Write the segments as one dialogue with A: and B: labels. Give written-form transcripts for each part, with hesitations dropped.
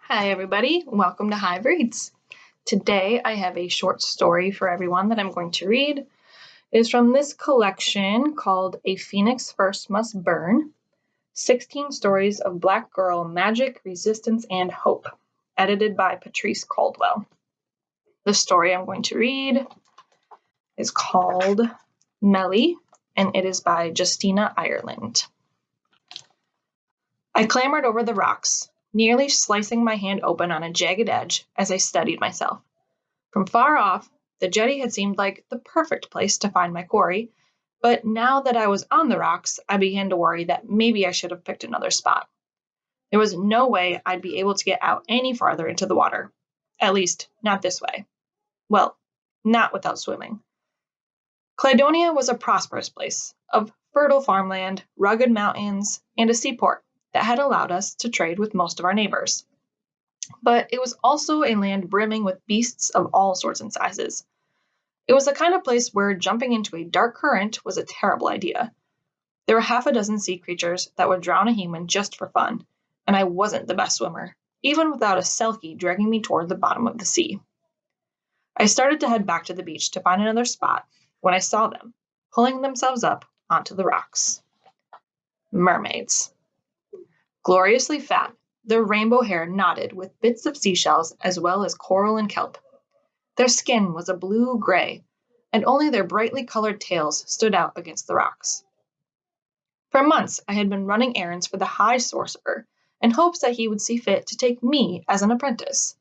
A: Hi everybody, welcome to Hive Reads. Today I have a short story for everyone that I'm going to read. It is from this collection called A Phoenix First Must Burn, 16 Stories of Black Girl Magic, Resistance, and Hope, edited by Patrice Caldwell. The story I'm going to read is called Melie, and it is by Justina, Ireland. I clambered over the rocks, nearly slicing my hand open on a jagged edge as I steadied myself. From far off, the jetty had seemed like the perfect place to find my quarry, but now that I was on the rocks, I began to worry that maybe I should have picked another spot. There was no way I'd be able to get out any farther into the water. At least, not this way. Well, not without swimming. Cladonia was a prosperous place, of fertile farmland, rugged mountains, and a seaport that had allowed us to trade with most of our neighbors. But it was also a land brimming with beasts of all sorts and sizes. It was the kind of place where jumping into a dark current was a terrible idea. There were half a dozen sea creatures that would drown a human just for fun, and I wasn't the best swimmer, even without a selkie dragging me toward the bottom of the sea. I started to head back to the beach to find another spot when I saw them, pulling themselves up onto the rocks. Mermaids. Gloriously fat, their rainbow hair knotted with bits of seashells as well as coral and kelp. Their skin was a blue-gray, and only their brightly colored tails stood out against the rocks. For months, I had been running errands for the High Sorcerer in hopes that he would see fit to take me as an apprentice.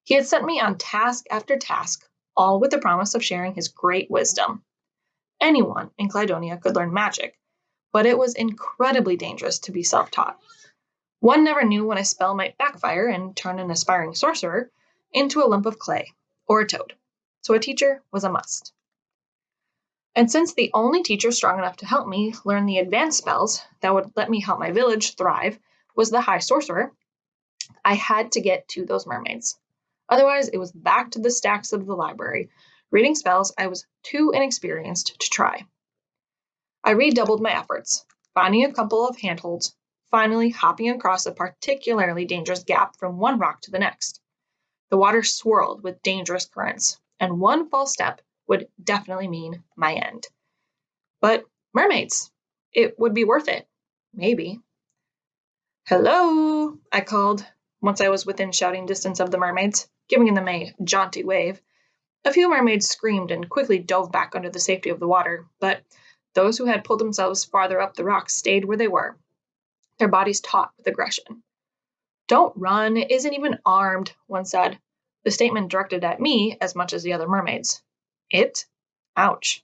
A: He had sent me on task after task, all with the promise of sharing his great wisdom. Anyone in Cladonia could learn magic, but it was incredibly dangerous to be self-taught. One never knew when a spell might backfire and turn an aspiring sorcerer into a lump of clay or a toad, so a teacher was a must. And since the only teacher strong enough to help me learn the advanced spells that would let me help my village thrive was the High Sorcerer, I had to get to those mermaids. Otherwise, it was back to the stacks of the library, reading spells I was too inexperienced to try. I redoubled my efforts, finding a couple of handholds, finally hopping across a particularly dangerous gap from one rock to the next. The water swirled with dangerous currents, and one false step would definitely mean my end. But mermaids, it would be worth it. Maybe. Hello, I called, once I was within shouting distance of the mermaids, giving them a jaunty wave. A few mermaids screamed and quickly dove back under the safety of the water, but those who had pulled themselves farther up the rocks stayed where they were, their bodies taut with aggression. Don't run, it isn't even armed, one said, the statement directed at me as much as the other mermaids. It? Ouch.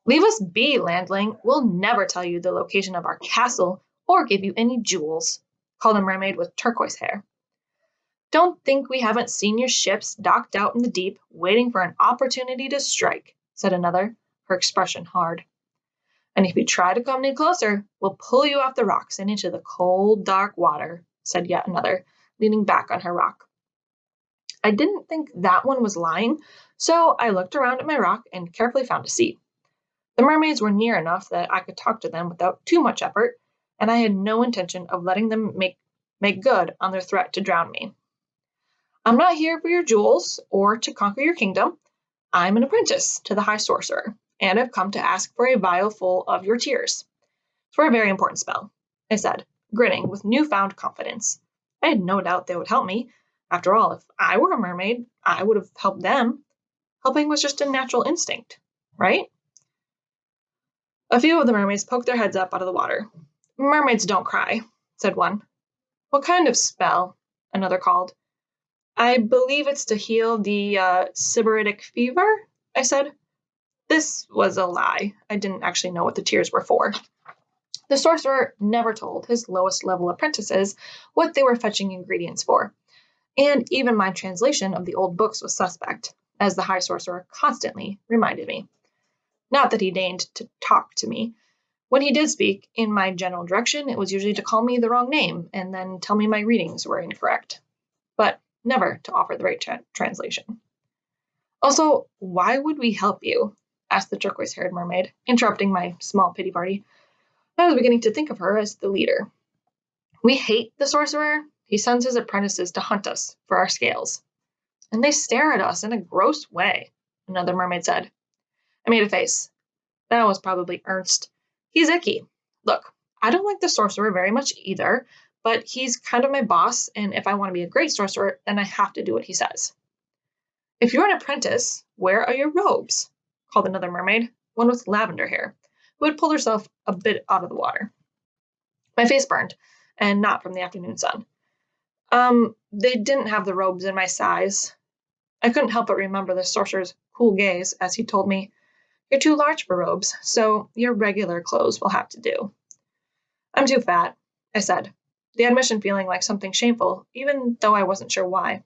A: Leave us be, landling. We'll never tell you the location of our castle or give you any jewels, called a mermaid with turquoise hair. Don't think we haven't seen your ships docked out in the deep, waiting for an opportunity to strike, said another, her expression hard. And if you try to come any closer, we'll pull you off the rocks and into the cold, dark water, said yet another, leaning back on her rock. I didn't think that one was lying, so I looked around at my rock and carefully found a seat. The mermaids were near enough that I could talk to them without too much effort, and I had no intention of letting them make good on their threat to drown me. I'm not here for your jewels or to conquer your kingdom. I'm an apprentice to the High Sorcerer, and have come to ask for a vial full of your tears. For a very important spell, I said, grinning with newfound confidence. I had no doubt they would help me. After all, if I were a mermaid, I would have helped them. Helping was just a natural instinct, right? A few of the mermaids poked their heads up out of the water. Mermaids don't cry, said one. What kind of spell? Another called. I believe it's to heal the sybaritic fever, I said. This was a lie. I didn't actually know what the tears were for. The sorcerer never told his lowest level apprentices what they were fetching ingredients for, and even my translation of the old books was suspect, as the High Sorcerer constantly reminded me. Not that he deigned to talk to me. When he did speak in my general direction, it was usually to call me the wrong name and then tell me my readings were incorrect, but never to offer the right translation. Also, why would we help you? Asked the turquoise-haired mermaid, interrupting my small pity party. I was beginning to think of her as the leader. We hate the sorcerer. he sends his apprentices to hunt us for our scales. And they stare at us in a gross way, another mermaid said. I made a face. That was probably Ernst. He's icky. Look, I don't like the sorcerer very much either, but he's kind of my boss, and if I want to be a great sorcerer, then I have to do what he says. If you're an apprentice, where are your robes? Called another mermaid, one with lavender hair, who had pulled herself a bit out of the water. My face burned, and not from the afternoon sun. They didn't have the robes in my size. I couldn't help but remember the sorcerer's cool gaze as he told me, You're too large for robes, so your regular clothes will have to do. I'm too fat, I said, the admission feeling like something shameful, even though I wasn't sure why.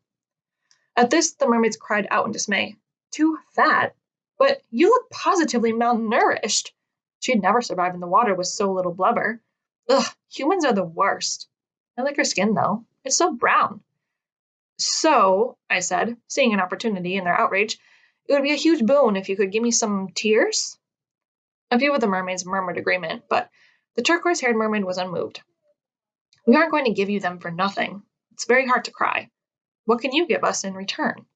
A: At this, the mermaids cried out in dismay. Too fat? But you look positively malnourished. She'd never survived in the water with so little blubber. Ugh, humans are the worst. I like her skin, though. It's so brown. So, I said, seeing an opportunity in their outrage, it would be a huge boon if you could give me some tears. A few of the mermaids murmured agreement, but the turquoise-haired mermaid was unmoved. We aren't going to give you them for nothing. It's very hard to cry. What can you give us in return?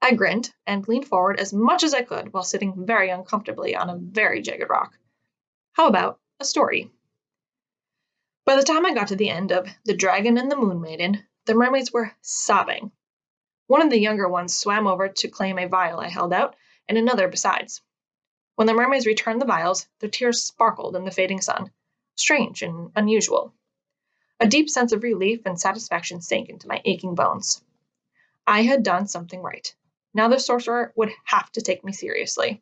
A: I grinned and leaned forward as much as I could while sitting very uncomfortably on a very jagged rock. How about a story? By the time I got to the end of The Dragon and the Moon Maiden, the mermaids were sobbing. One of the younger ones swam over to claim a vial I held out, and another besides. When the mermaids returned the vials, their tears sparkled in the fading sun, strange and unusual. A deep sense of relief and satisfaction sank into my aching bones. I had done something right. Now the sorcerer would have to take me seriously.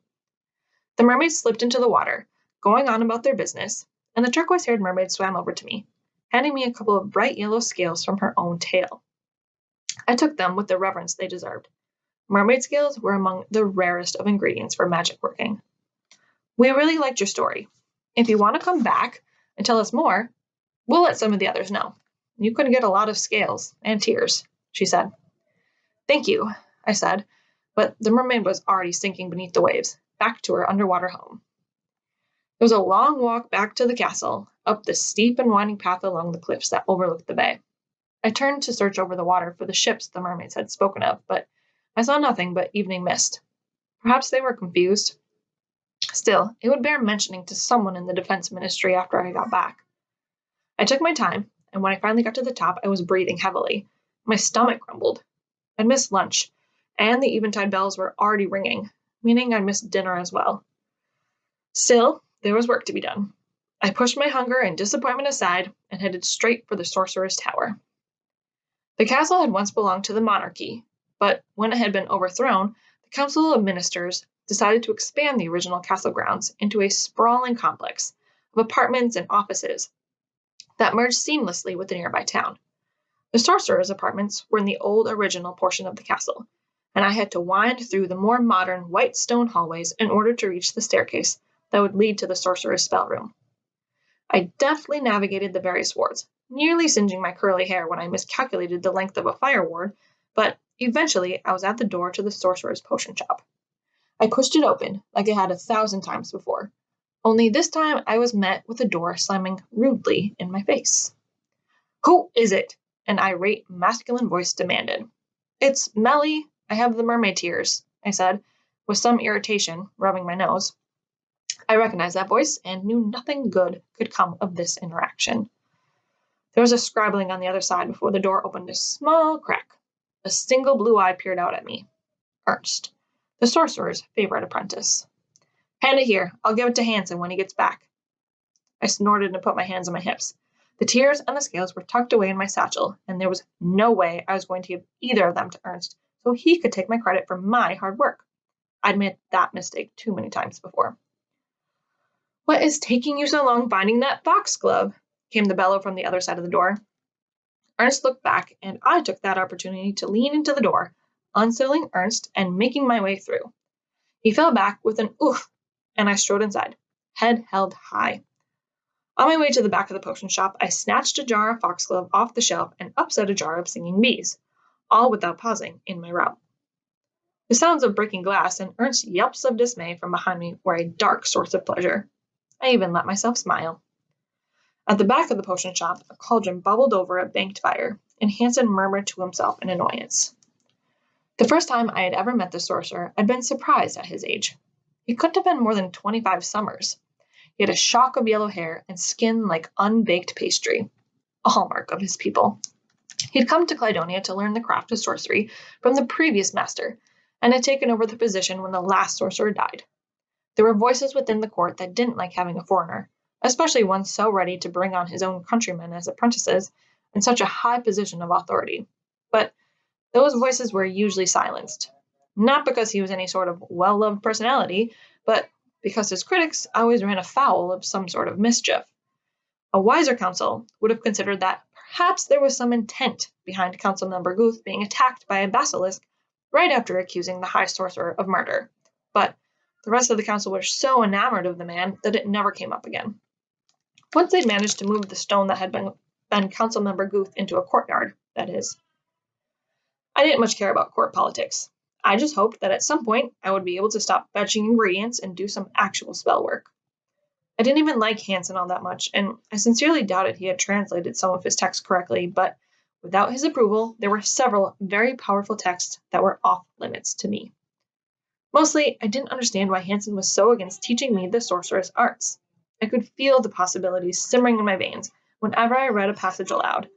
A: The mermaids slipped into the water, going on about their business, and the turquoise-haired mermaid swam over to me, handing me a couple of bright yellow scales from her own tail. I took them with the reverence they deserved. Mermaid scales were among the rarest of ingredients for magic working. We really liked your story. If you want to come back and tell us more, we'll let some of the others know. You could get a lot of scales and tears, she said. Thank you, I said, but the mermaid was already sinking beneath the waves, back to her underwater home. It was a long walk back to the castle, up the steep and winding path along the cliffs that overlooked the bay. I turned to search over the water for the ships the mermaids had spoken of, but I saw nothing but evening mist. Perhaps they were confused. Still, it would bear mentioning to someone in the defense ministry after I got back. I took my time, and when I finally got to the top, I was breathing heavily. My stomach grumbled. I'd missed lunch, and the eventide bells were already ringing, meaning I'd missed dinner as well. Still, there was work to be done. I pushed my hunger and disappointment aside and headed straight for the sorcerer's tower. The castle had once belonged to the monarchy, but when it had been overthrown, the Council of Ministers decided to expand the original castle grounds into a sprawling complex of apartments and offices that merged seamlessly with the nearby town. The sorcerer's apartments were in the old original portion of the castle, and I had to wind through the more modern white stone hallways in order to reach the staircase that would lead to the sorcerer's spell room. I deftly navigated the various wards, nearly singeing my curly hair when I miscalculated the length of a fire ward, but eventually I was at the door to the sorcerer's potion shop. I pushed it open like I had 1,000 times before, only this time I was met with the door slamming rudely in my face. Who is it? An irate masculine voice demanded. It's Melie. I have the mermaid tears, I said, with some irritation, rubbing my nose. I recognized that voice and knew nothing good could come of this interaction. There was a scribbling on the other side before the door opened a small crack. A single blue eye peered out at me. Ernst, the sorcerer's favorite apprentice. Hand it here. I'll give it to Hansen when he gets back. I snorted and put my hands on my hips. The tears and the scales were tucked away in my satchel, and there was no way I was going to give either of them to Ernst so he could take my credit for my hard work. I'd made that mistake too many times before. What is taking you so long finding that foxglove? Came the bellow from the other side of the door. Ernst looked back, and I took that opportunity to lean into the door, unsealing Ernst and making my way through. He fell back with an oof, and I strode inside, head held high. On my way to the back of the potion shop, I snatched a jar of foxglove off the shelf and upset a jar of singing bees, all without pausing in my route. The sounds of breaking glass and Ernst's yelps of dismay from behind me were a dark source of pleasure. I even let myself smile. At the back of the potion shop, a cauldron bubbled over a banked fire, and Hansen murmured to himself in annoyance. The first time I had ever met the sorcerer, I'd been surprised at his age. He couldn't have been more than 25 summers. He had a shock of yellow hair and skin like unbaked pastry, a hallmark of his people. He'd come to Cladonia to learn the craft of sorcery from the previous master, and had taken over the position when the last sorcerer died. There were voices within the court that didn't like having a foreigner, especially one so ready to bring on his own countrymen as apprentices in such a high position of authority. But those voices were usually silenced, not because he was any sort of well-loved personality, but because his critics always ran afoul of some sort of mischief. A wiser council would have considered that perhaps there was some intent behind Councilmember Guth being attacked by a basilisk right after accusing the High Sorcerer of murder, but the rest of the council were so enamored of the man that it never came up again. Once they'd managed to move the stone that had been Councilmember Guth into a courtyard, that is. I didn't much care about court politics. I just hoped that at some point I would be able to stop fetching ingredients and do some actual spell work. I didn't even like Hansen all that much, and I sincerely doubted he had translated some of his texts correctly, but without his approval, there were several very powerful texts that were off limits to me. Mostly, I didn't understand why Hansen was so against teaching me the sorcerer's arts. I could feel the possibilities simmering in my veins whenever I read a passage aloud,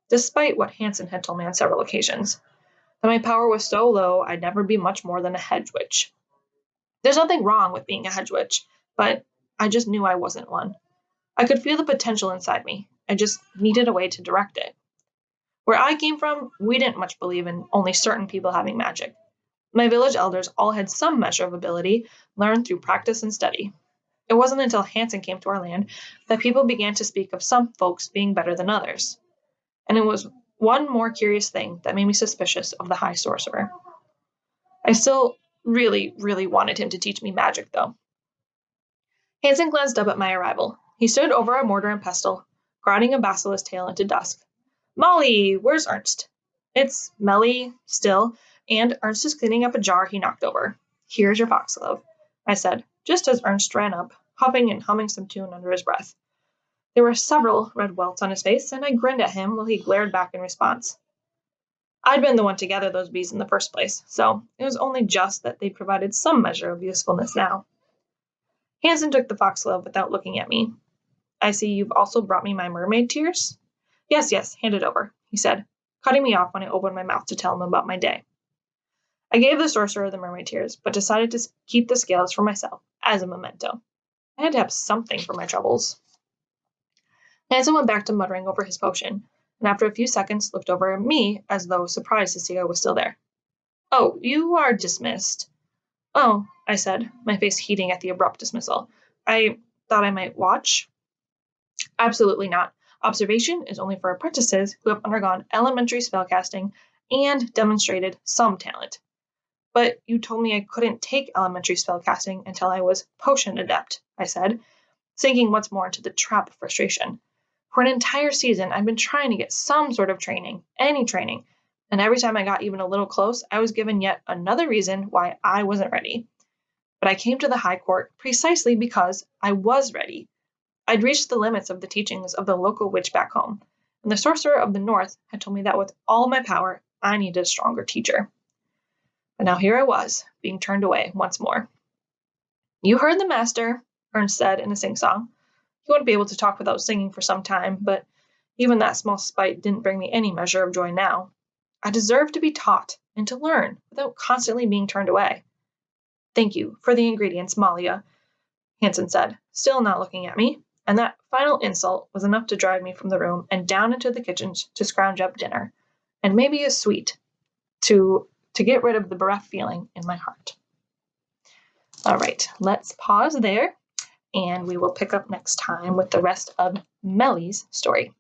A: despite what Hansen had told me on several occasions, that my power was so low I'd never be much more than a hedge witch. There's nothing wrong with being a hedge witch, but I just knew I wasn't one. I could feel the potential inside me. I just needed a way to direct it. Where I came from, we didn't much believe in only certain people having magic. My village elders all had some measure of ability learned through practice and study. It wasn't until Hansen came to our land that people began to speak of some folks being better than others. And it was one more curious thing that made me suspicious of the High Sorcerer. I still really, really wanted him to teach me magic, though. Hansen glanced up at my arrival. He stood over a mortar and pestle, grinding a basilisk tail into dusk. "Molly, where's Ernst?" "It's Melie, still, and Ernst is cleaning up a jar he knocked over. Here's your foxglove," I said, just as Ernst ran up, huffing and humming some tune under his breath. There were several red welts on his face, and I grinned at him while he glared back in response. I'd been the one to gather those bees in the first place, so it was only just that they provided some measure of usefulness now. Hansen took the foxglove without looking at me. "I see you've also brought me my mermaid tears?" Yes, hand it over," he said, cutting me off when I opened my mouth to tell him about my day. I gave the sorcerer the mermaid tears, but decided to keep the scales for myself, as a memento. I had to have something for my troubles. Hansen went back to muttering over his potion, and after a few seconds looked over at me as though surprised to see I was still there. "Oh, you are dismissed." "Oh," I said, my face heating at the abrupt dismissal. "I thought I might watch." "Absolutely not. Observation is only for apprentices who have undergone elementary spellcasting and demonstrated some talent." "But you told me I couldn't take elementary spellcasting until I was potion adept," I said, sinking once more into the trap of frustration. For an entire season, I'd been trying to get some sort of training, any training, and every time I got even a little close, I was given yet another reason why I wasn't ready. But I came to the High Court precisely because I was ready. I'd reached the limits of the teachings of the local witch back home, and the sorcerer of the north had told me that with all my power, I needed a stronger teacher. But now here I was, being turned away once more. "You heard the master," Ernst said in a sing-song. He wouldn't be able to talk without singing for some time, but even that small spite didn't bring me any measure of joy now. I deserved to be taught and to learn without constantly being turned away. "Thank you for the ingredients, Malia," Hansen said, still not looking at me, and that final insult was enough to drive me from the room and down into the kitchen to scrounge up dinner, and maybe a sweet, to get rid of the bereft feeling in my heart. All right, let's pause there, and we will pick up next time with the rest of Melie's story.